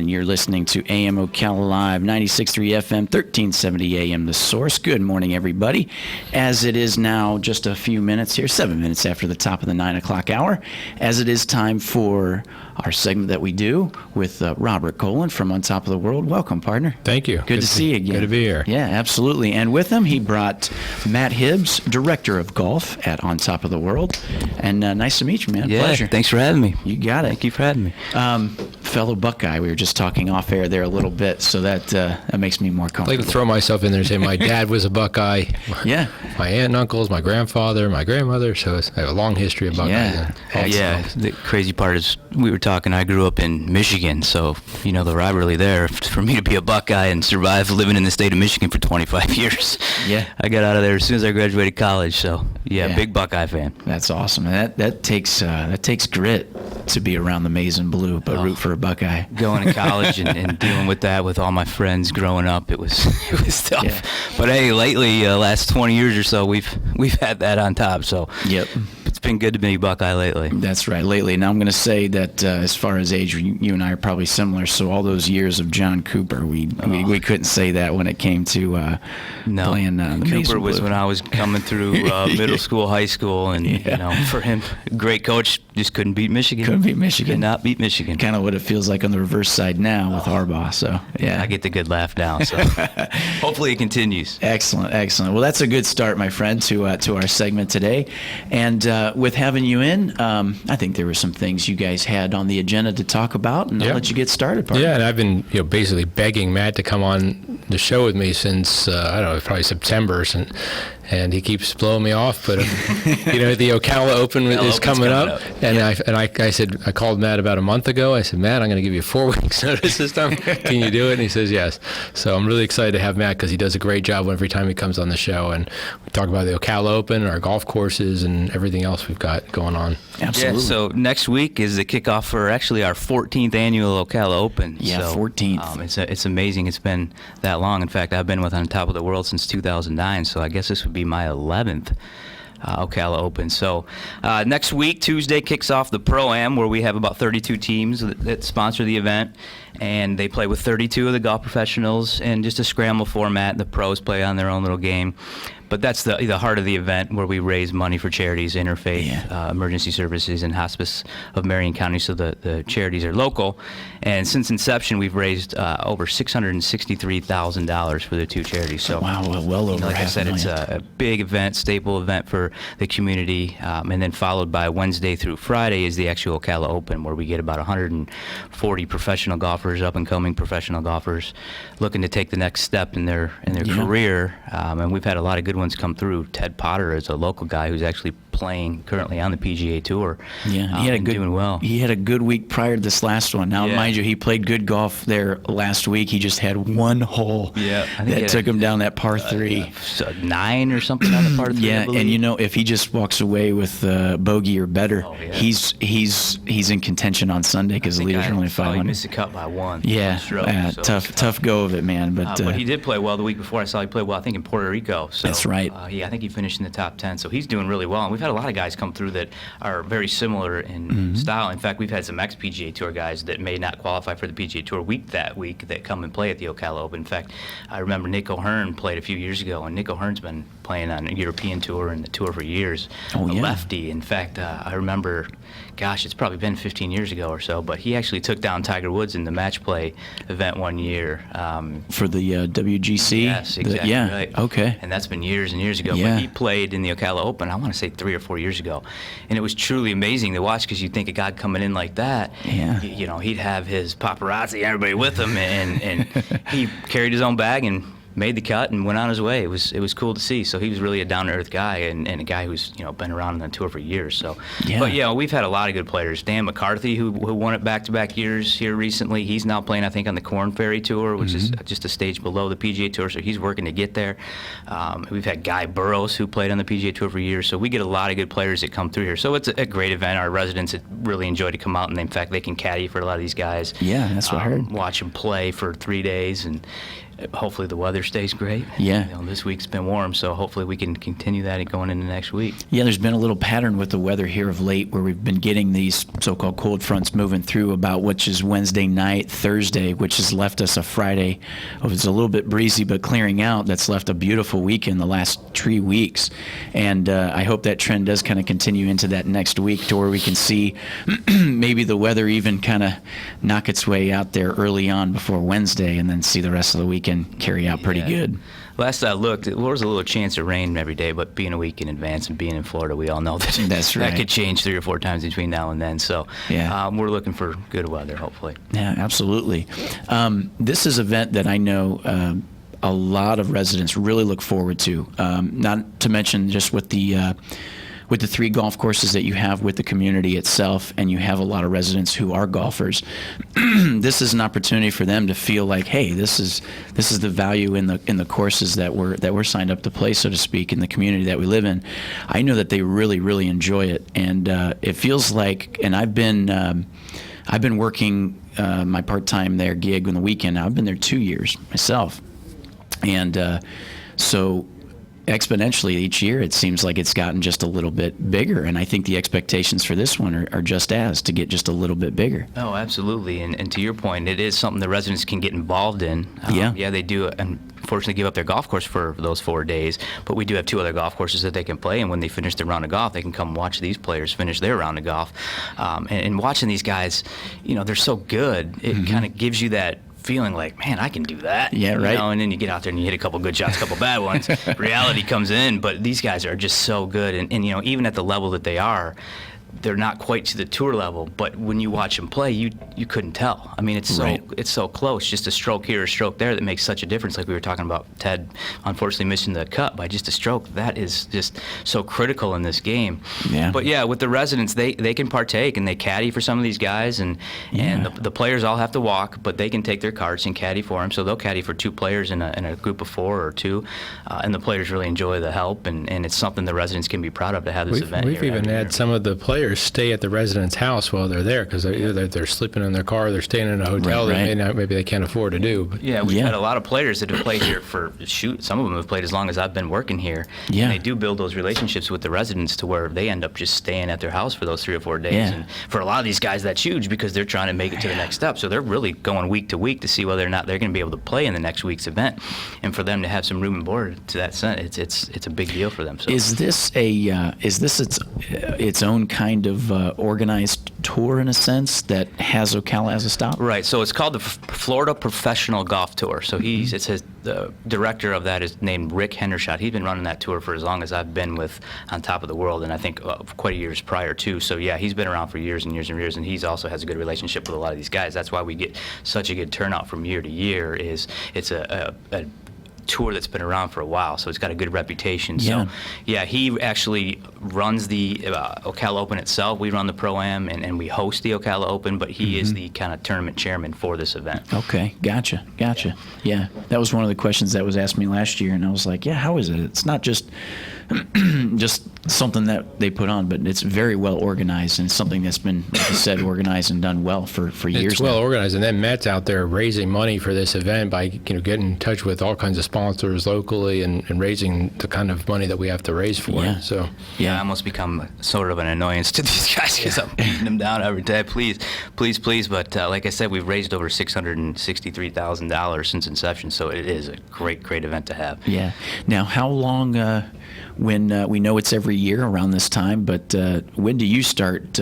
and you're listening to AM Ocala Live, 96.3 FM, 1370 AM The Source. Good morning, everybody. As it is now just a few minutes here, 7 minutes after the top of the 9 o'clock hour, as it is time for our segment that we do with Robert Colen from On Top of the World. Welcome, partner. Thank you. Good to see you again. Good to be here. Yeah, absolutely. And with him, he brought Matt Hibbs, Director of Golf at On Top of the World. And nice to meet you, man. Yeah, Pleasure. Thanks for having me. You got it. Thank you for having me. Fellow Buckeye, we were just talking off air there a little bit, so that makes me more I'd comfortable. like to throw myself in there and say my dad was a Buckeye. Yeah. My aunt and uncles, my grandfather, my grandmother, so I have a long history of Buckeyes. Yeah. The crazy part is we were talking, I grew up in Michigan, so, the rivalry there, for me to be a Buckeye and survive living in the state of Michigan for 25 years. Yeah. I got out of there as soon as I graduated college, so, Yeah. big Buckeye fan. That's awesome. And that takes grit to be around the maize and blue, but root for a Buckeye. Going to college and dealing with that with all my friends growing up, it was tough. Yeah. But hey, lately, last 20 years or so, we've had that on top. So Yep. it's been good to be Buckeye lately. That's right, lately. Now I'm going to say that as far as age, you and I are probably similar. So all those years of John Cooper, we couldn't say that when it came to playing the maize Cooper and was blue. when I was coming through middle school, high school, and for him, great coach, just couldn't beat Michigan. Couldn't beat Michigan. Could not beat Michigan. Kind of what it feels like on the reverse side now with Harbaugh. So yeah, I get the good laugh now. So hopefully it continues. Excellent. Well, that's a good start, my friend, to our segment today. And with having you in, I think there were some things you guys had on the agenda to talk about, and I'll let you get started, partner. Yeah, and I've been basically begging Matt to come on the show with me since I don't know, probably September, and he keeps blowing me off. But the Ocala Open is coming up, and I said, I called Matt about a month ago. I said, Matt, I'm going to give you 4 weeks notice this time. Can you do it? And he says yes. So I'm really excited to have Matt because he does a great job every time he comes on the show, and we talk about the Ocala Open, our golf courses, and everything else we've got going on. Absolutely. Yeah, so next week is the kickoff for actually our 14th annual Ocala Open. Yeah, so, 14th. It's amazing. It's been that long. In fact, I've been with On Top of the World since 2009, so I guess this would be my 11th Ocala Open. So next week, Tuesday, kicks off the Pro-Am, where we have about 32 teams that sponsor the event, and they play with 32 of the golf professionals in just a scramble format. The pros play on their own little game. But that's the heart of the event, where we raise money for charities, Interfaith, Emergency Services, and Hospice of Marion County, so the charities are local. And since inception, we've raised over $663,000 for the two charities. So, wow, well over like I said, it's a big event, staple event for the community. And then followed by Wednesday through Friday is the actual Ocala Open, where we get about 140 professional golfers, up-and-coming professional golfers, looking to take the next step in their career. And we've had a lot of good ones come through. Ted Potter is a local guy who's actually playing currently on the PGA Tour. Yeah, he had doing well. He had a good week prior to this last one. Now, mind you, he played good golf there last week. He just had one hole that took him down that par 3. 9 or something on the par 3. Yeah, and if he just walks away with bogey or better, he's in contention on Sunday because the leaders are only 5 He under. missed the cut by 1. Yeah, Stroke, tough go of it, man. But he did play well the week before. I saw he played well, I think, in Puerto Rico. So, that's right. I think he finished in the top 10. So he's doing really well. And we've had a lot of guys come through that are very similar in style. In fact, we've had some ex-PGA Tour guys that may not qualify for the PGA Tour that week that come and play at the Ocala Open. In fact, I remember Nick O'Hearn played a few years ago, and Nick O'Hearn's been playing on a European Tour and the Tour for years. Lefty. In fact, I remember, it's probably been 15 years ago or so, but he actually took down Tiger Woods in the match play event one year. For the WGC? Yes, exactly. Right. Okay. And that's been years and years ago. Yeah. But he played in the Ocala Open, I want to say 3 or 4 years ago. And it was truly amazing to watch, because you'd think a guy coming in like that, he'd have his paparazzi, everybody with him, and he carried his own bag and made the cut and went on his way. It was cool to see. So he was really a down-to-earth guy, and a guy who's been around on the tour for years. So, but we've had a lot of good players. Dan McCarthy, who won it back-to-back years here recently, he's now playing, I think, on the Corn Ferry Tour, which is just a stage below the PGA Tour. So he's working to get there. We've had Guy Burrows, who played on the PGA Tour for years. So we get a lot of good players that come through here. So it's a great event. Our residents really enjoy to come out, and in fact, they can caddy for a lot of these guys. Yeah, that's what I heard. Watch them play for 3 days, and hopefully the weather stays great. Yeah. This week's been warm, so hopefully we can continue that going into next week. Yeah, there's been a little pattern with the weather here of late where we've been getting these so-called cold fronts moving through about which is Wednesday night, Thursday, which has left us a Friday. It's a little bit breezy, but clearing out. That's left a beautiful weekend the last 3 weeks. And I hope that trend does kind of continue into that next week to where we can see maybe the weather even kind of knock its way out there early on before Wednesday and then see the rest of the weekend carry out pretty good. Last I looked, there was a little chance of rain every day, but being a week in advance and being in Florida, we all know that That's right. that could change 3 or 4 times between now and then. So we're looking for good weather, hopefully. Yeah, absolutely. This is an event that I know a lot of residents really look forward to, not to mention just with the 3 golf courses that you have with the community itself, and you have a lot of residents who are golfers. This is an opportunity for them to feel like, hey, this is the value in the courses that we're signed up to play, so to speak, in the community that we live in. I know that they really, really enjoy it, and it feels like. And I've been working my part-time there gig on the weekend. I've been there 2 years myself, and so. Exponentially each year, it seems like it's gotten just a little bit bigger, and I think the expectations for this one are just to get just a little bit bigger. Oh, absolutely, and to your point, it is something the residents can get involved in. Yeah, they do, unfortunately, give up their golf course for those 4 days, but we do have 2 other golf courses that they can play, and when they finish their round of golf, they can come watch these players finish their round of golf. And watching these guys, they're so good, it kind of gives you that feeling like, man, I can do that. Yeah, right. And then you get out there and you hit a couple good shots, a couple bad ones. Reality comes in, but these guys are just so good. And even at the level that they are, they're not quite to the tour level, but when you watch them play, you couldn't tell. I mean, it's so close. Just a stroke here, a stroke there that makes such a difference. Like we were talking about Ted, unfortunately missing the cut by just a stroke. That is just so critical in this game. Yeah. But yeah, with the residents, they can partake and they caddy for some of these guys, and the players all have to walk, but they can take their carts and caddy for them. So they'll caddy for 2 players in a group of 4 or 2, and the players really enjoy the help, and it's something the residents can be proud of to have this event. We've even had some of the players stay at the resident's house while they're there because they're sleeping in their car, they're staying in a hotel that maybe they can't afford to do. But we've had a lot of players that have played here for some of them have played as long as I've been working here. Yeah. And they do build those relationships with the residents to where they end up just staying at their house for those 3 or 4 days. Yeah. And for a lot of these guys, that's huge because they're trying to make it to the next step. So they're really going week to week to see whether or not they're going to be able to play in the next week's event. And for them to have some room and board to that extent, it's a big deal for them. So Is this its own kind of organized tour in a sense that has Ocala as a stop? Right. So it's called the Florida Professional Golf Tour. So the director of that is named Rick Hendershot. He's been running that tour for as long as I've been with On Top of the World, and I think quite a years prior too. So yeah, he's been around for years and years and years, and he's also has a good relationship with a lot of these guys. That's why we get such a good turnout from year to year. It's a tour that's been around for a while, so it's got a good reputation. Yeah. So, yeah, he actually runs the Ocala Open itself. We run the Pro-Am, and we host the Ocala Open, but he is the kind of tournament chairman for this event. Okay, gotcha. Yeah, that was one of the questions that was asked me last year, and I was like, yeah, how is it? It's not just something that they put on, but it's very well organized, and it's something that's been, like I said, organized and done well for years. It's well now. organized, and then Matt's out there raising money for this event by getting in touch with all kinds of sponsors locally and raising the kind of money that we have to raise for it. So I almost become sort of an annoyance to these guys because I'm beating them down every day. Please. But like I said, we've raised over $663,000 since inception, so it is a great event to have. Yeah. Now, how long? When we know it's every year around this time, but when do you start?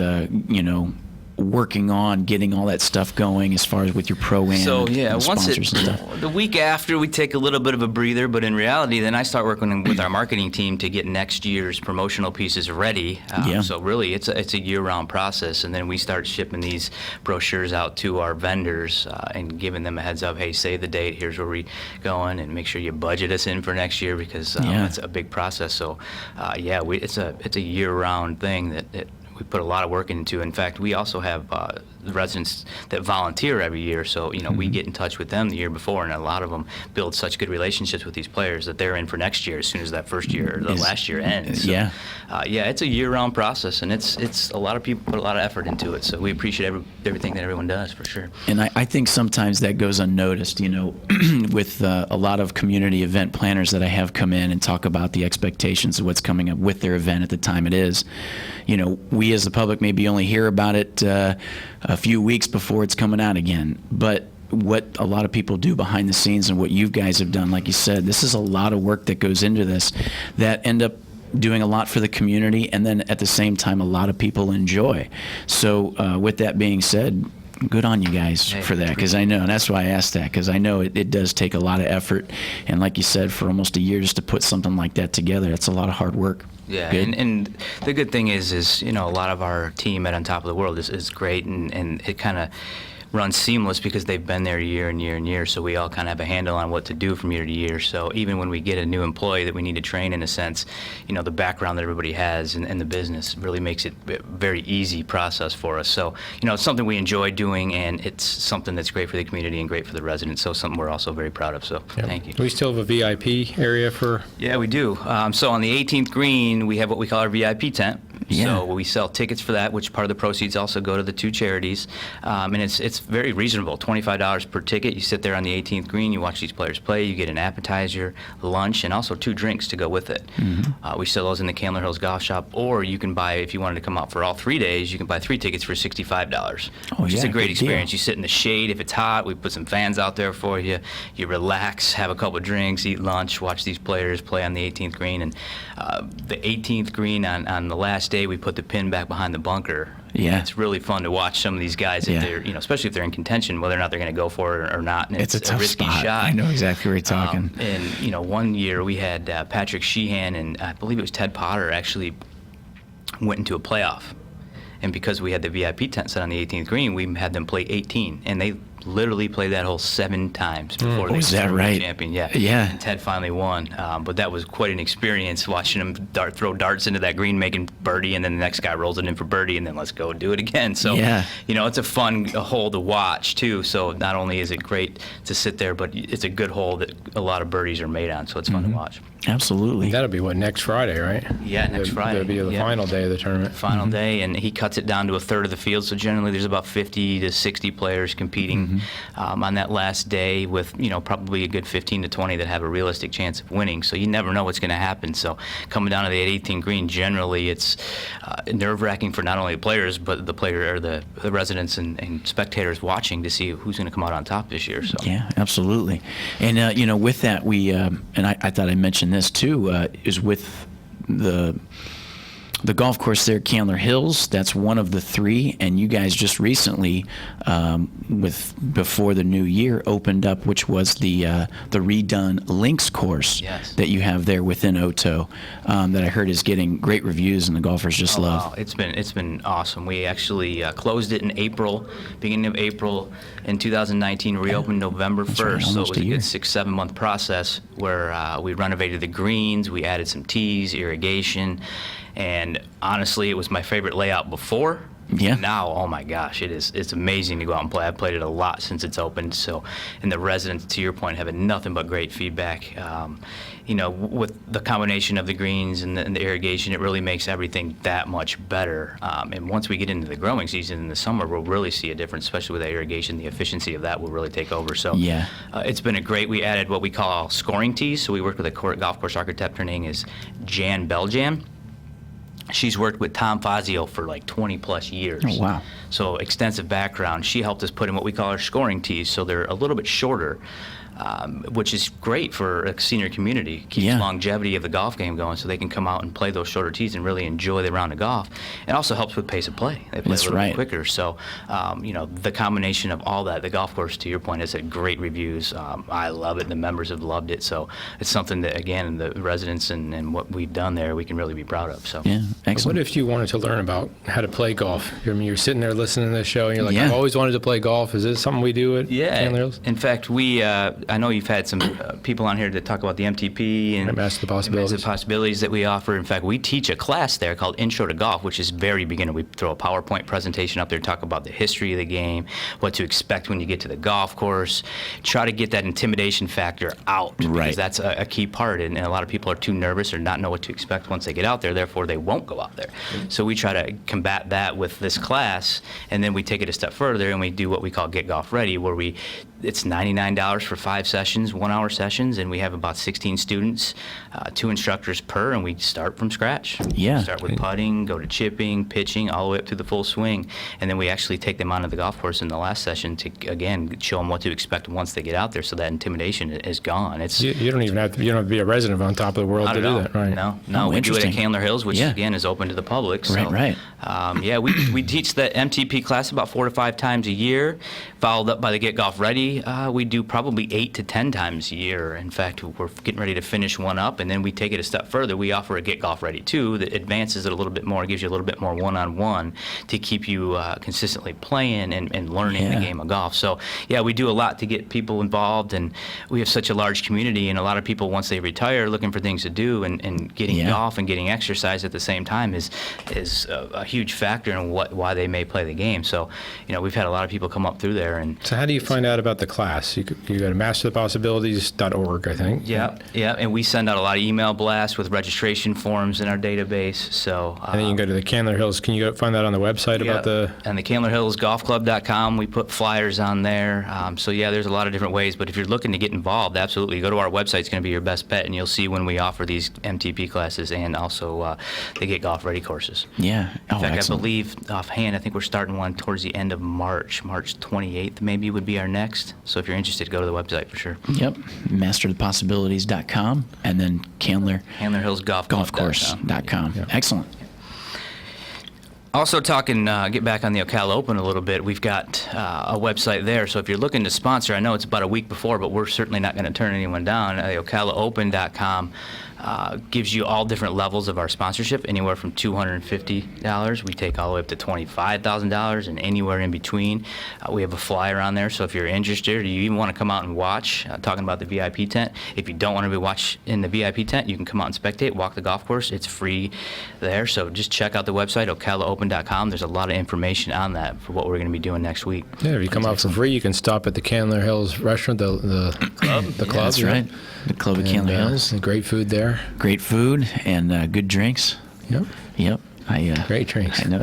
Working on getting all that stuff going as far as with your Pro-Am and sponsors and stuff? The week after, we take a little bit of a breather, but in reality, then I start working with our marketing team to get next year's promotional pieces ready. So really, it's a year-round process, and then we start shipping these brochures out to our vendors and giving them a heads up, hey, save the date, here's where we're going, and make sure you budget us in for next year because it's a big process. So, it's a year-round thing that we put a lot of work into. In fact, we also have the residents that volunteer every year. So, we get in touch with them the year before, and a lot of them build such good relationships with these players that they're in for next year as soon as that first year or the last year ends. So, it's a year-round process, and it's a lot of people put a lot of effort into it. So we appreciate everything that everyone does, for sure. And I think sometimes that goes unnoticed, with a lot of community event planners that I have come in and talk about the expectations of what's coming up with their event at the time it is. We as the public maybe only hear about it a few weeks before it's coming out again. But what a lot of people do behind the scenes and what you guys have done, like you said, this is a lot of work that goes into this that end up doing a lot for the community, and then at the same time a lot of people enjoy. So with that being said, good on you guys for that, because I know, and that's why I asked that, because I know it does take a lot of effort, and like you said, for almost a year just to put something like that together, that's a lot of hard work. Yeah, and the good thing is a lot of our team at On Top of the World is great, and it kind of runs seamless because they've been there year and year and year, so we all kind of have a handle on what to do from year to year. So even when we get a new employee that we need to train, in a sense, the background that everybody has and the business really makes it a very easy process for us. So it's something we enjoy doing, and it's something that's great for the community and great for the residents, so something we're also very proud of. So thank you. We still have a VIP area for... Yeah, we do. So on the 18th green, we have what we call our VIP tent. Yeah. So we sell tickets for that, which part of the proceeds also go to the two charities. And it's very reasonable, $25 per ticket. You sit there on the 18th green, you watch these players play, you get an appetizer, lunch, and also 2 drinks to go with it. We sell those in the Candler Hills Golf Shop, or you can buy, if you wanted to come out for all 3 days, you can buy 3 tickets for $65, which is a great experience. You sit in the shade if it's hot, we put some fans out there for you, you relax, have a couple of drinks, eat lunch, watch these players play on the 18th green. And the 18th green on the last day, we put the pin back behind the bunker. Yeah. It's really fun to watch some of these guys, if they're, especially if they're in contention, whether or not they're going to go for it or not. And it's a tough risky spot. shot. I know exactly where you're talking. And, one year we had Patrick Sheehan and I believe it was Ted Potter actually went into a playoff. And because we had the VIP tent set on the 18th green, we had them play 18. And they literally played that hole 7 times before they became the champion. Yeah. And Ted finally won. But that was quite an experience, watching him throw darts into that green, making birdie, and then the next guy rolls it in for birdie, and then let's go do it again. So, it's a fun hole to watch, too. So not only is it great to sit there, but it's a good hole that a lot of birdies are made on, so it's fun to watch. Absolutely. That'll be next Friday, right? Yeah, next Friday. That'll be the final day of the tournament. Final day, and he cuts it down to a third of the field. So generally, there's about 50 to 60 players competing on that last day, with probably a good 15 to 20 that have a realistic chance of winning. So you never know what's going to happen. So coming down to the 18th green, generally it's nerve-wracking for not only the players but the player or the residents and spectators watching to see who's going to come out on top this year. So yeah, absolutely. And with that, we and I thought I mentioned this too, is with the golf course there, Candler Hills. That's one of the 3, and you guys just recently, before the new year, opened up, which was the redone links course that you have there within Oto, that I heard is getting great reviews and the golfers just love. Wow. It's been awesome. We actually closed it in beginning of April in 2019. Reopened November 1st, right, so it was a good 6-7 month process where we renovated the greens, we added some tees, irrigation. And honestly, it was my favorite layout before. Yeah. Now, oh my gosh, it's amazing to go out and play. I've played it a lot since it's opened. So, and the residents, to your point, have nothing but great feedback. With the combination of the greens and the irrigation, it really makes everything that much better. And once we get into the growing season in the summer, we'll really see a difference, especially with the irrigation. The efficiency of that will really take over. So it's been we added what we call scoring tees. So we worked with a golf course architect. Her name is Jan Beljan. She's worked with Tom Fazio for like 20 plus years. Oh, wow. So extensive background. She helped us put in what we call our scoring tees. So they're a little bit shorter, which is great for a senior community. Keeps longevity of the golf game going, so they can come out and play those shorter tees and really enjoy the round of golf. It also helps with pace of play. They play a little bit quicker. So, the combination of all that, the golf course, to your point, has had great reviews. I love it. The members have loved it. So it's something that, again, the residents and what we've done there, we can really be proud of. So yeah, excellent. What if you wanted to learn about how to play golf? You're sitting there listening to this show, and you're like, I've always wanted to play golf. Is this something we do at Candler Hills? In fact, we I know you've had some people on here that talk about the MTP and Master the Possibilities. Master the Possibilities that we offer. In fact, we teach a class there called Intro to Golf, which is very beginner. We throw a PowerPoint presentation up there, talk about the history of the game, what to expect when you get to the golf course, try to get that intimidation factor out, because that's a key part. And a lot of people are too nervous or not know what to expect once they get out there, therefore they won't go out there. So we try to combat that with this class, and then we take it a step further and we do what we call Get Golf Ready, where it's $99 for 5 sessions, 1-hour sessions, and we have about 16 students, 2 instructors per, and we start from scratch. Yeah. Start with putting, go to chipping, pitching, all the way up to the full swing, and then we actually take them onto the golf course in the last session to, again, show them what to expect once they get out there, so that intimidation is gone. You don't even have to be a resident on top of the world to do that, right? No, we do it at Candler Hills, which Yeah. again is open to the public. So, Right. we teach the MTP class about 4 to 5 times a year, followed up by the Get Golf Ready. We do probably 8 to 10 times a year. In fact, we're getting ready to finish one up, and then we take it a step further. We offer a Get Golf Ready 2 that advances it a little bit more, gives you a little bit more one-on-one to keep you consistently playing and learning the game of golf. So, yeah, we do a lot to get people involved, and we have such a large community, and a lot of people, once they retire, are looking for things to do, and getting golf and getting exercise at the same time is a huge factor in why they may play the game. So, we've had a lot of people come up through there. And so how do you find out about the class? You go to masterthepossibilities.org, I think. Yeah, and we send out a lot of email blasts with registration forms in our database. So, and then you can go to the Candler Hills. Can you find that on the website about the? And the CandlerHillsGolfClub.com, we put flyers on there. So yeah, there's a lot of different ways. But if you're looking to get involved, absolutely, go to our website. It's going to be your best bet, and you'll see when we offer these MTP classes and also the Get Golf Ready courses. Yeah. In fact, excellent. I believe offhand, I think we're starting one towards the end of March 28th maybe would be our next. So if you're interested, go to the website for sure. Yep. MasterThePossibilities.com, and then CandlerHillsGolfCourse.com. Yep. Excellent. Also talking, get back on the Ocala Open a little bit, we've got a website there, so if you're looking to sponsor, I know it's about a week before, but we're certainly not going to turn anyone down. OcalaOpen.com gives you all different levels of our sponsorship, anywhere from $250, we take all the way up to $25,000, and anywhere in between. We have a flyer on there, so if you're interested or you even want to come out and watch, talking about the VIP tent, if you don't want to be watch in the VIP tent, you can come out and spectate, walk the golf course, it's free there, so just check out the website, OcalaOpen.com. There's a lot of information on that for what we're going to be doing next week. Yeah, if you come out for free, you can stop at the Candler Hills restaurant, the club. The club, That's right. The club at Candler Hills. Great food there. Great food and good drinks. Yep. Great drinks. I know.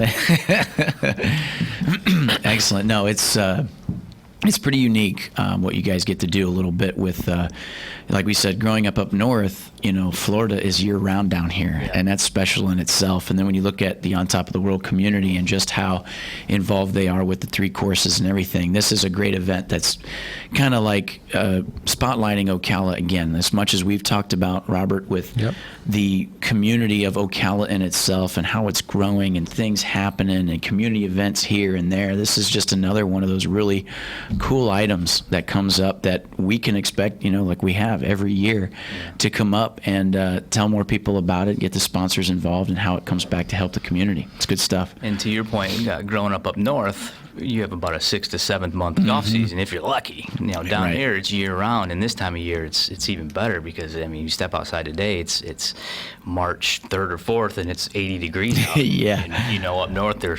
Excellent. No, it's pretty unique what you guys get to do a little bit with, like we said, growing up north. Florida is year-round down here, and that's special in itself. And then when you look at the On Top of the World community and just how involved they are with the 3 courses and everything, this is a great event that's kind of like spotlighting Ocala again. As much as we've talked about, Robert, with the community of Ocala in itself and how it's growing and things happening and community events here and there, this is just another one of those really cool items that comes up that we can expect, like we have every year, to come up and tell more people about it, get the sponsors involved, and how it comes back to help the community. It's good stuff. And to your point, growing up north, you have about a 6th to 7th month golf season if you're lucky. Down here it's year round, and this time of year it's even better because you step outside today, it's March 3rd or 4th, and it's 80 degrees out. Yeah. And, up north they're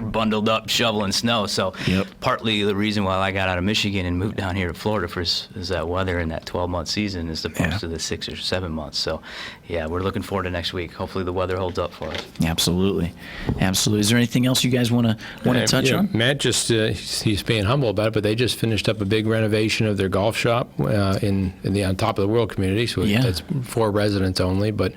bundled up shoveling snow. So partly the reason why I got out of Michigan and moved down here to Florida is that weather in that 12-month season as opposed to the 6 or 7 months. So yeah, we're looking forward to next week. Hopefully the weather holds up for us. Absolutely. Is there anything else you guys want to touch on? Matt just he's being humble about it, but they just finished up a big renovation of their golf shop in the On Top of the World community. So it's for residents only, but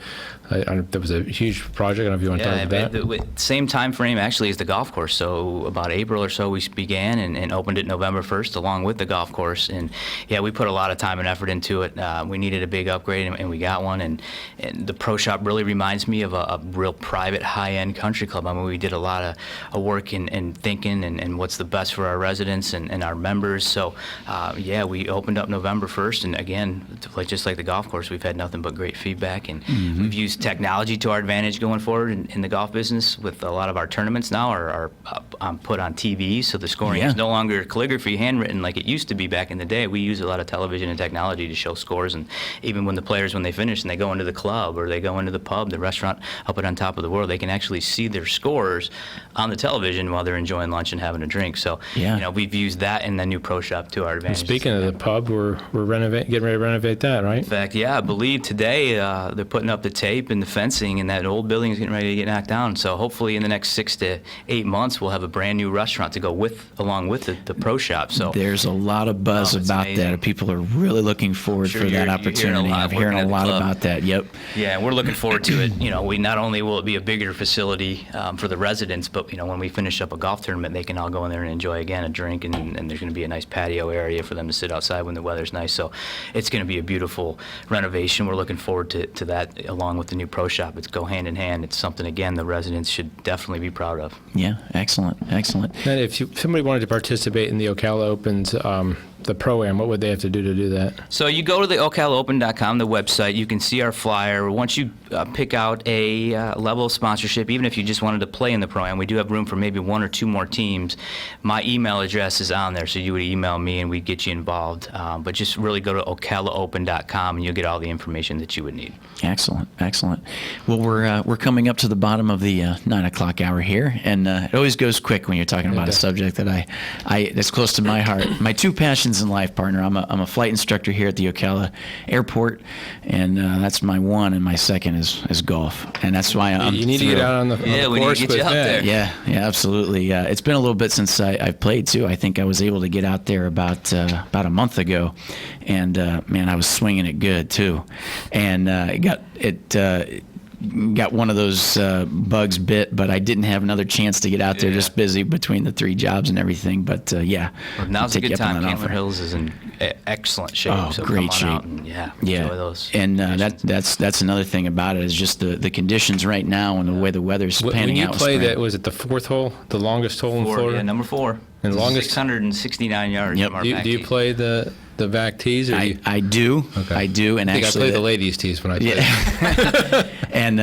that was a huge project. I don't know if you want to talk about that. The same time frame actually as the golf course. So about April or so we began and opened it November 1st along with the golf course. And we put a lot of time and effort into it. We needed a big upgrade and we got one. And the pro shop really reminds me of a real private high-end country club. We did a lot of work in thinking and what's the best for our residents and our members. So we opened up November 1st. And again, just like the golf course, we've had nothing but great feedback. And we've used use technology to our advantage going forward in the golf business. With a lot of our tournaments now are put on TV, so the scoring is no longer calligraphy, handwritten like it used to be back in the day. We use a lot of television and technology to show scores, and even when the players, when they finish and they go into the club or they go into the pub, the restaurant up on top of the world, they can actually see their scores on the television while they're enjoying lunch and having a drink. So we've used that in the new pro shop to our advantage. And speaking of the pub, we're getting ready to renovate that, right? In fact, I believe today they're putting up the tape and the fencing, and that old building is getting ready to get knocked down. So hopefully in the next 6 to 8 months, we'll have a brand new restaurant to go along with the pro shop. So there's a lot of buzz about that. People are really looking forward for that opportunity. I'm hearing a lot about that. Yep. Yeah, and we're looking forward to it. We not only will it be a bigger facility for the residents, but when we finish up a golf tournament, they can all go in there and enjoy again a drink, and there's going to be a nice patio area for them to sit outside when the weather's nice. So it's going to be a beautiful renovation. We're looking forward to that along with the new pro shop. It's go hand in hand. It's something, again, the residents should definitely be proud of. Yeah, excellent. And if somebody wanted to participate in the Ocala Opens, the Pro-Am, what would they have to do that? So you go to the OcalaOpen.com, the website. You can see our flyer. Once you pick out a level of sponsorship, even if you just wanted to play in the Pro-Am, we do have room for maybe 1 or 2 more teams. My email address is on there, so you would email me and we'd get you involved. But just really go to OcalaOpen.com and you'll get all the information that you would need. Excellent. Well, we're coming up to the bottom of the 9 o'clock hour here, and it always goes quick when you're talking about a subject that that's close to my heart. My 2 passions in life, partner. I'm a flight instructor here at the Ocala Airport, and that's my 1, and my 2nd is golf, and that's why I'm. You need to get out on the course we need to get you out there. Yeah, absolutely. It's been a little bit since I've played too. I think I was able to get out there about a month ago, and man, I was swinging it good too, and got one of those bugs bit, but I didn't have another chance to get out there. Just busy between the 3 jobs and everything. But well, now's a good time. Candler Hills is in excellent shape. Oh, so great come on shape. out and, enjoy those. And that's another thing about it is just the conditions right now and the way the weather's panning out. When you play that, was it the 4th hole, the longest hole in Florida? Yeah, number 4. And the longest 669 yards. Yep. From our Do back you tee. play the back tees? Or I do. Okay. I do. And I think actually, I play the ladies' tees when I play. Yeah. And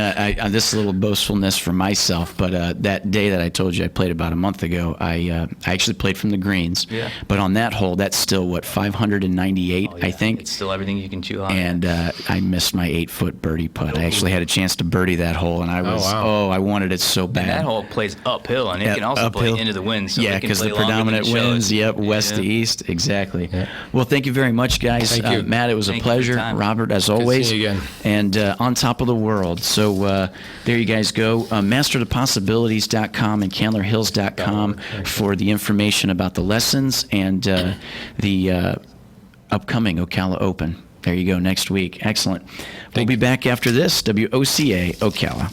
this is a little boastfulness for myself, but that day that I told you I played about a month ago, I actually played from the greens. Yeah. But on that hole, that's still 598, I think. It's still everything you can chew on. And I missed my 8-foot birdie putt. I actually had a chance to birdie that hole, and I was I wanted it so bad. And that hole plays uphill, and it can also play into the wind. So because the predominant winds, west to east, exactly. Yeah. Well, thank you very much, guys. Thank you. Matt, it was a pleasure. Robert, as always. Good seeing you again. And on top of the world. So there you guys go. MasterThePossibilities.com and CandlerHills.com for the information about the lessons and the upcoming Ocala Open. There you go, next week. Excellent. We'll be back after this. WOCA Ocala.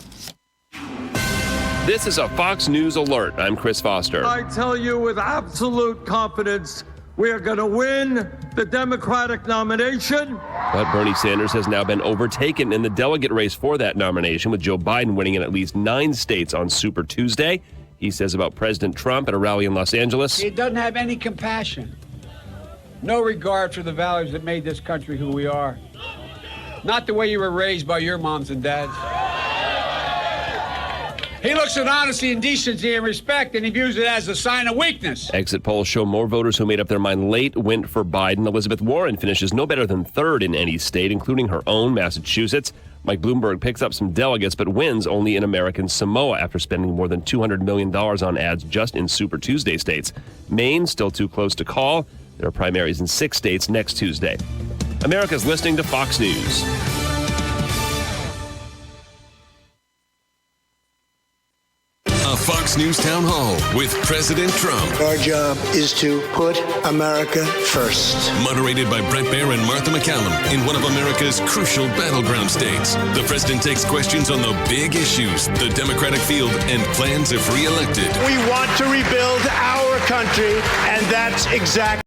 This is a Fox News Alert. I'm Chris Foster. I tell you with absolute confidence, we are going to win the Democratic nomination. But Bernie Sanders has now been overtaken in the delegate race for that nomination, with Joe Biden winning in at least 9 states on Super Tuesday. He says about President Trump at a rally in Los Angeles. He doesn't have any compassion, no regard for the values that made this country who we are. Not the way you were raised by your moms and dads. He looks at honesty and decency and respect, and he views it as a sign of weakness. Exit polls show more voters who made up their mind late went for Biden. Elizabeth Warren finishes no better than 3rd in any state, including her own, Massachusetts. Mike Bloomberg picks up some delegates, but wins only in American Samoa after spending more than $200 million on ads just in Super Tuesday states. Maine still too close to call. There are primaries in 6 states next Tuesday. America's listening to Fox News. A Fox News Town Hall with President Trump. Our job is to put America first. Moderated by Brett Baer and Martha McCallum in one of America's crucial battleground states. The president takes questions on the big issues, the Democratic field, and plans if re-elected. We want to rebuild our country, and that's exactly